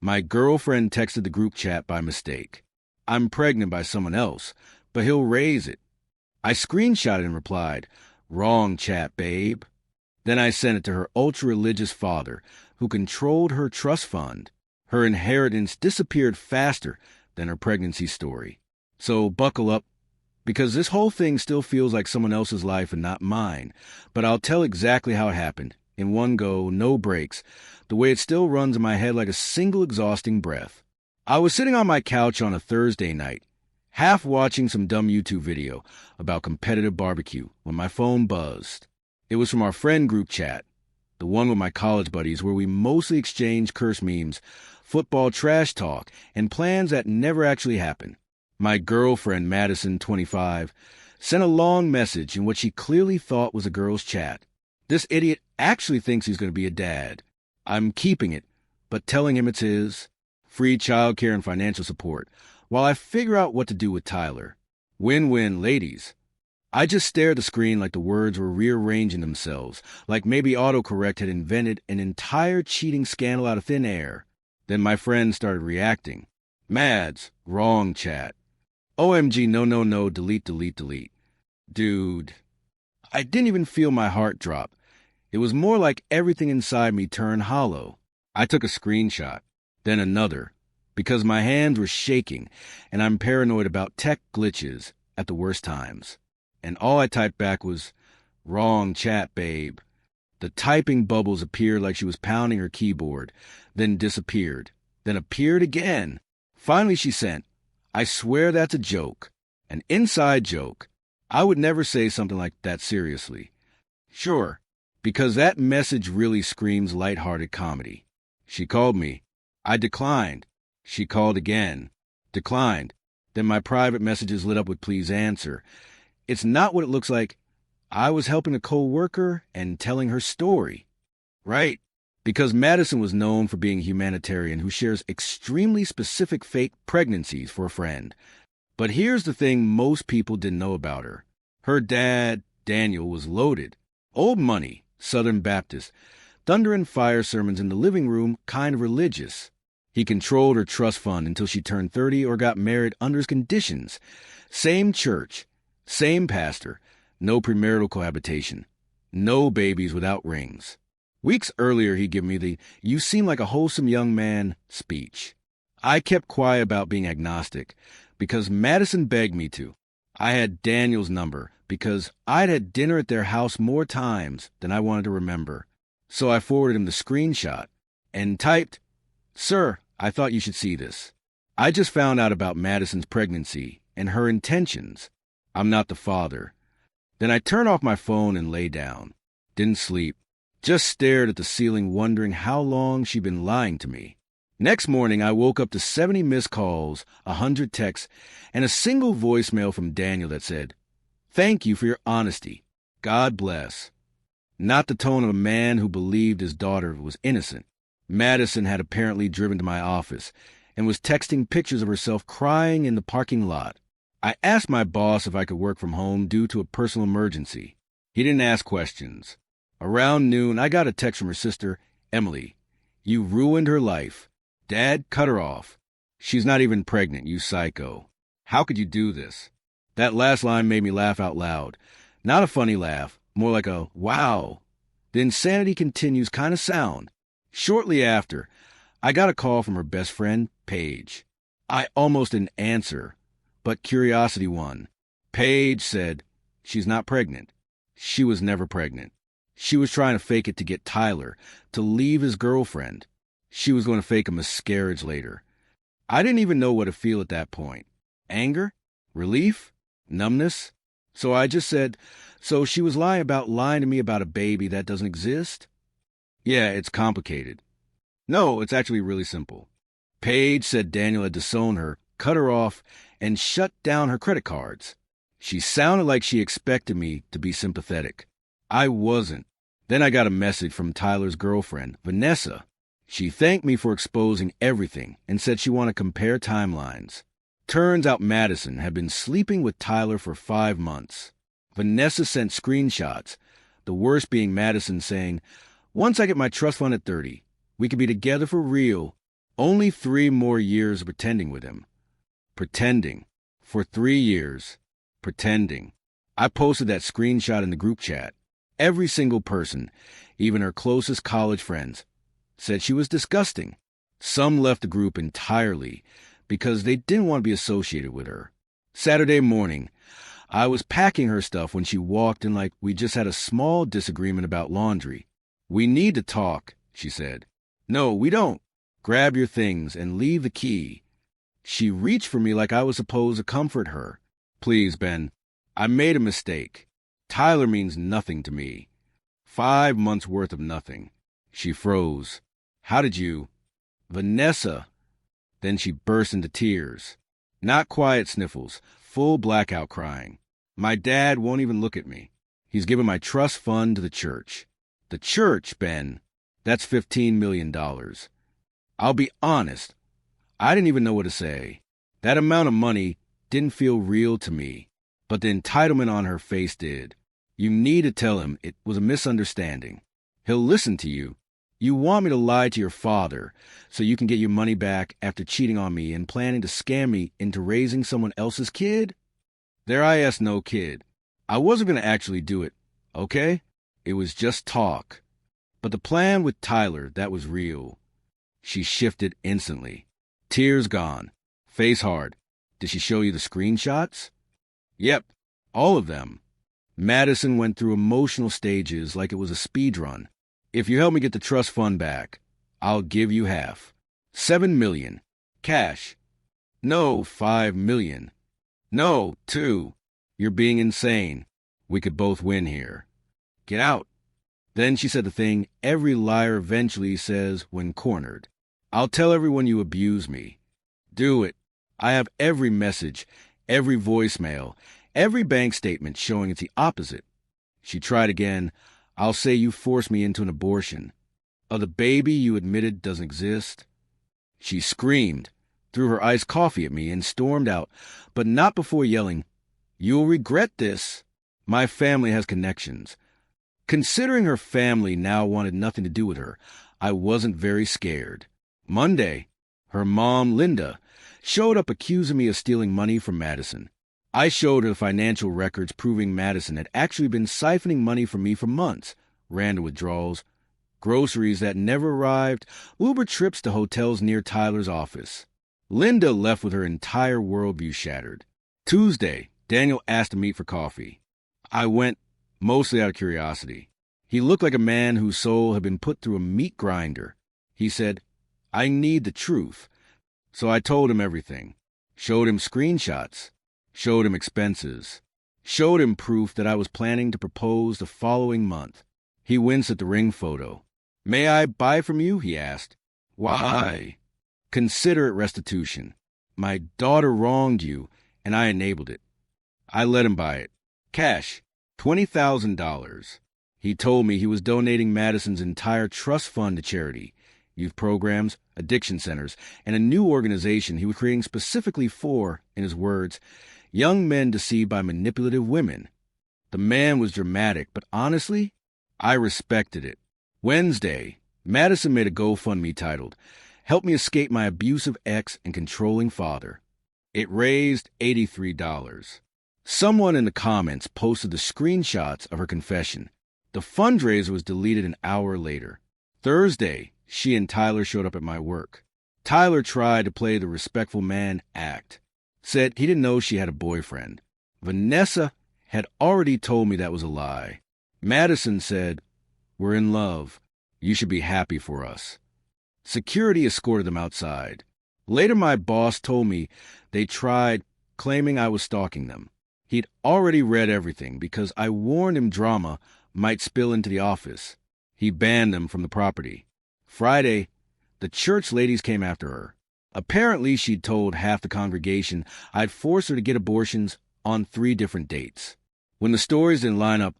My girlfriend texted the group chat by mistake. I'm pregnant by someone else, but he'll raise it. I screenshotted and replied, "Wrong chat, babe." Then I sent it to her ultra-religious father, who controlled her trust fund. Her inheritance disappeared faster than her pregnancy story. So buckle up, because this whole thing still feels like someone else's life and not mine. But I'll tell exactly how it happened, in one go, no breaks, the way it still runs in my head like a single exhausting breath. I was sitting on my couch on a Thursday night, half watching some dumb YouTube video about competitive barbecue, when my phone buzzed. It was from our friend group chat, the one with my college buddies where we mostly exchange curse memes, football trash talk, and plans that never actually happen. My girlfriend, Madison, 25, sent a long message in what she clearly thought was a girl's chat. This idiot actually thinks he's going to be a dad. I'm keeping it, but telling him it's his. Free childcare and financial support, while I figure out what to do with Tyler. Win-win, ladies. I just stared at the screen like the words were rearranging themselves, like maybe autocorrect had invented an entire cheating scandal out of thin air. Then my friend started reacting. Mads, wrong chat. OMG, no, delete. Dude, I didn't even feel my heart drop. It was more like everything inside me turned hollow. I took a screenshot, then another, because my hands were shaking, and I'm paranoid about tech glitches at the worst times. And all I typed back was, "Wrong chat, babe." The typing bubbles appeared like she was pounding her keyboard, then disappeared, then appeared again. Finally she sent, "I swear that's a joke, an inside joke. I would never say something like that seriously." Sure, because that message really screams lighthearted comedy. She called me. I declined. She called again. Declined. Then my private messages lit up with "please answer." It's not what it looks like. I was helping a co-worker and telling her story. Right. Because Madison was known for being a humanitarian who shares extremely specific fake pregnancies for a friend. But here's the thing most people didn't know about her. Her dad, Daniel, was loaded. Old money, Southern Baptist. Thunder and fire sermons in the living room, kind of religious. He controlled her trust fund until she turned 30 or got married under his conditions. Same church, same pastor, no premarital cohabitation, no babies without rings. Weeks earlier, he'd given me the "you seem like a wholesome young man" speech. I kept quiet about being agnostic because Madison begged me to. I had Daniel's number because I'd had dinner at their house more times than I wanted to remember. So I forwarded him the screenshot and typed, "Sir, I thought you should see this. I just found out about Madison's pregnancy and her intentions. I'm not the father." Then I turned off my phone and lay down. Didn't sleep. Just stared at the ceiling wondering how long she'd been lying to me. Next morning, I woke up to 70 missed calls, 100 texts, and a single voicemail from Daniel that said, "Thank you for your honesty. God bless." Not the tone of a man who believed his daughter was innocent. Madison had apparently driven to my office and was texting pictures of herself crying in the parking lot. I asked my boss if I could work from home due to a personal emergency. He didn't ask questions. Around noon, I got a text from her sister, Emily. "You ruined her life. Dad, cut her off. She's not even pregnant, you psycho. How could you do this?" That last line made me laugh out loud. Not a funny laugh, more like a wow. The insanity continues kind of sound. Shortly after, I got a call from her best friend, Paige. I almost didn't answer, but curiosity won. Paige said, "She's not pregnant. She was never pregnant. She was trying to fake it to get Tyler, to leave his girlfriend. She was going to fake a miscarriage later." I didn't even know what to feel at that point. Anger? Relief? Numbness? So I just said, "So she was lying to me about a baby that doesn't exist?" "Yeah, it's complicated." "No, it's actually really simple." Paige said Daniel had disowned her, cut her off, and shut down her credit cards. She sounded like she expected me to be sympathetic. I wasn't. Then I got a message from Tyler's girlfriend, Vanessa. She thanked me for exposing everything and said she wanted to compare timelines. Turns out Madison had been sleeping with Tyler for 5 months. Vanessa sent screenshots, the worst being Madison saying, "Once I get my trust fund at 30, we could be together for real. Only 3 more years of pretending with him. Pretending. For 3 years. Pretending. I posted that screenshot in the group chat. Every single person, even her closest college friends, said she was disgusting. Some left the group entirely because they didn't want to be associated with her. Saturday morning, I was packing her stuff when she walked in like we just had a small disagreement about laundry. "We need to talk," she said. "No, we don't. Grab your things and leave the key." She reached for me like I was supposed to comfort her. "Please, Ben, I made a mistake. Tyler means nothing to me. 5 months worth of nothing." She froze. "How did you—" "Vanessa." Then she burst into tears. Not quiet sniffles, full blackout crying. "My dad won't even look at me. He's given my trust fund to the church." "The church, Ben? That's $15 million. I'll be honest. I didn't even know what to say. That amount of money didn't feel real to me, but the entitlement on her face did. You need to tell him it was a misunderstanding. He'll listen to you. You want me to lie to your father so you can get your money back after cheating on me and planning to scam me into raising someone else's kid?" There I asked no kid. I wasn't going to actually do it, okay? It was just talk. But the plan with Tyler, that was real. She shifted instantly. Tears gone. Face hard. "Did she show you the screenshots?" "Yep, all of them." Madison went through emotional stages like it was a speed run. "If you help me get the trust fund back, I'll give you half. $7 million. Cash." "No, $5 million. "No, 2. You're being insane. We could both win here. Get out." Then she said the thing every liar eventually says when cornered. "I'll tell everyone you abuse me." "Do it. I have every message, every voicemail, every bank statement showing it's the opposite." She tried again. "I'll say you forced me into an abortion. Of the baby you admitted doesn't exist." She screamed, threw her iced coffee at me, and stormed out, but not before yelling, "You'll regret this. My family has connections." Considering her family now wanted nothing to do with her, I wasn't very scared. Monday, her mom, Linda, showed up accusing me of stealing money from Madison. I showed her the financial records proving Madison had actually been siphoning money from me for months. Random withdrawals, groceries that never arrived, Uber trips to hotels near Tyler's office. Linda left with her entire worldview shattered. Tuesday, Daniel asked to meet for coffee. I went, mostly out of curiosity. He looked like a man whose soul had been put through a meat grinder. He said, "I need the truth." So I told him everything. Showed him screenshots. Showed him expenses. Showed him proof that I was planning to propose the following month. He winced at the ring photo. "May I buy from you?" he asked. "Why?" "Consider it restitution. My daughter wronged you, and I enabled it." I let him buy it. Cash, $20,000. He told me he was donating Madison's entire trust fund to charity, youth programs, addiction centers, and a new organization he was creating specifically for, in his words, young men deceived by manipulative women. The man was dramatic, but honestly, I respected it. Wednesday, Madison made a GoFundMe titled, "Help me escape my abusive ex and controlling father." It raised $83. Someone in the comments posted the screenshots of her confession. The fundraiser was deleted an hour later. Thursday, she and Tyler showed up at my work. Tyler tried to play the respectful man act. Said he didn't know she had a boyfriend. Vanessa had already told me that was a lie. Madison said, "We're in love. You should be happy for us." Security escorted them outside. Later, my boss told me they tried, claiming I was stalking them. He'd already read everything because I warned him drama might spill into the office. He banned them from the property. Friday, the church ladies came after her. Apparently, she'd told half the congregation I'd forced her to get abortions on 3 different dates. When the stories didn't line up,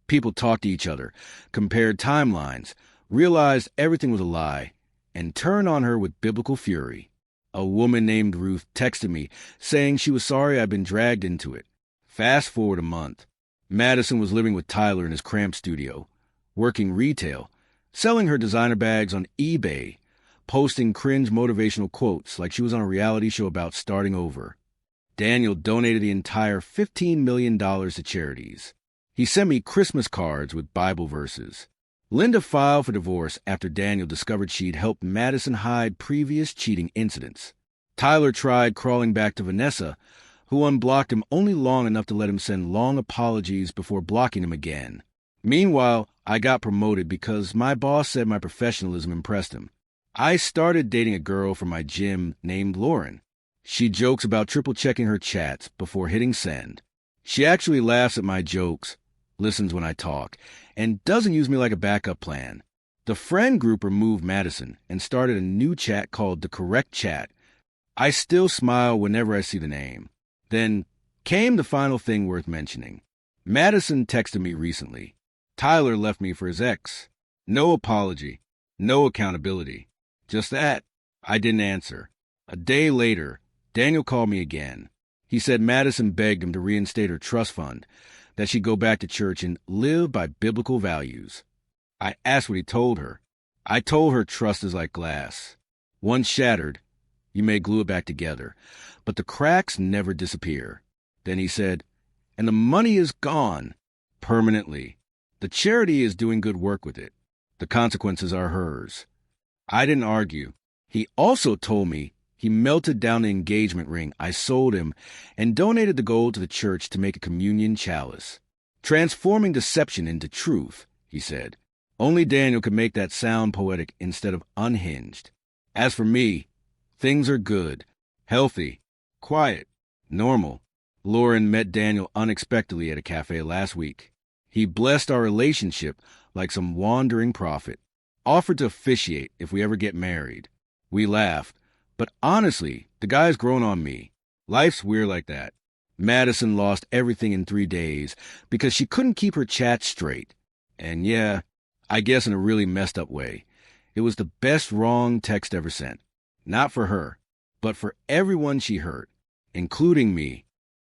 people talked to each other, compared timelines, realized everything was a lie, and turned on her with biblical fury. A woman named Ruth texted me, saying she was sorry I'd been dragged into it. Fast forward a month. Madison was living with Tyler in his cramped studio, working retail, selling her designer bags on eBay, posting cringe motivational quotes like she was on a reality show about starting over. Daniel donated the entire $15 million to charities. He sent me Christmas cards with Bible verses. Linda filed for divorce after Daniel discovered she'd helped Madison hide previous cheating incidents. Tyler tried crawling back to Vanessa, who unblocked him only long enough to let him send long apologies before blocking him again. Meanwhile, I got promoted because my boss said my professionalism impressed him. I started dating a girl from my gym named Lauren. She jokes about triple-checking her chats before hitting send. She actually laughs at my jokes, listens when I talk, and doesn't use me like a backup plan. The friend group removed Madison and started a new chat called The Correct Chat. I still smile whenever I see the name. Then came the final thing worth mentioning. Madison texted me recently. Tyler left me for his ex. No apology. No accountability. Just that. I didn't answer. A day later, Daniel called me again. He said Madison begged him to reinstate her trust fund, that she'd go back to church and live by biblical values. I asked what he told her. I told her trust is like glass. Once shattered, you may glue it back together, but the cracks never disappear. Then he said, and the money is gone. Permanently. The charity is doing good work with it. The consequences are hers. I didn't argue. He also told me he melted down the engagement ring I sold him and donated the gold to the church to make a communion chalice. Transforming deception into truth, he said. Only Daniel could make that sound poetic instead of unhinged. As for me, things are good, healthy, quiet, normal. Lauren met Daniel unexpectedly at a cafe last week. He blessed our relationship like some wandering prophet, offered to officiate if we ever get married. We laughed, but honestly, the guy's grown on me. Life's weird like that. Madison lost everything in 3 days because she couldn't keep her chat straight. And yeah, I guess in a really messed up way. It was the best wrong text ever sent. Not for her, but for everyone she hurt, including me.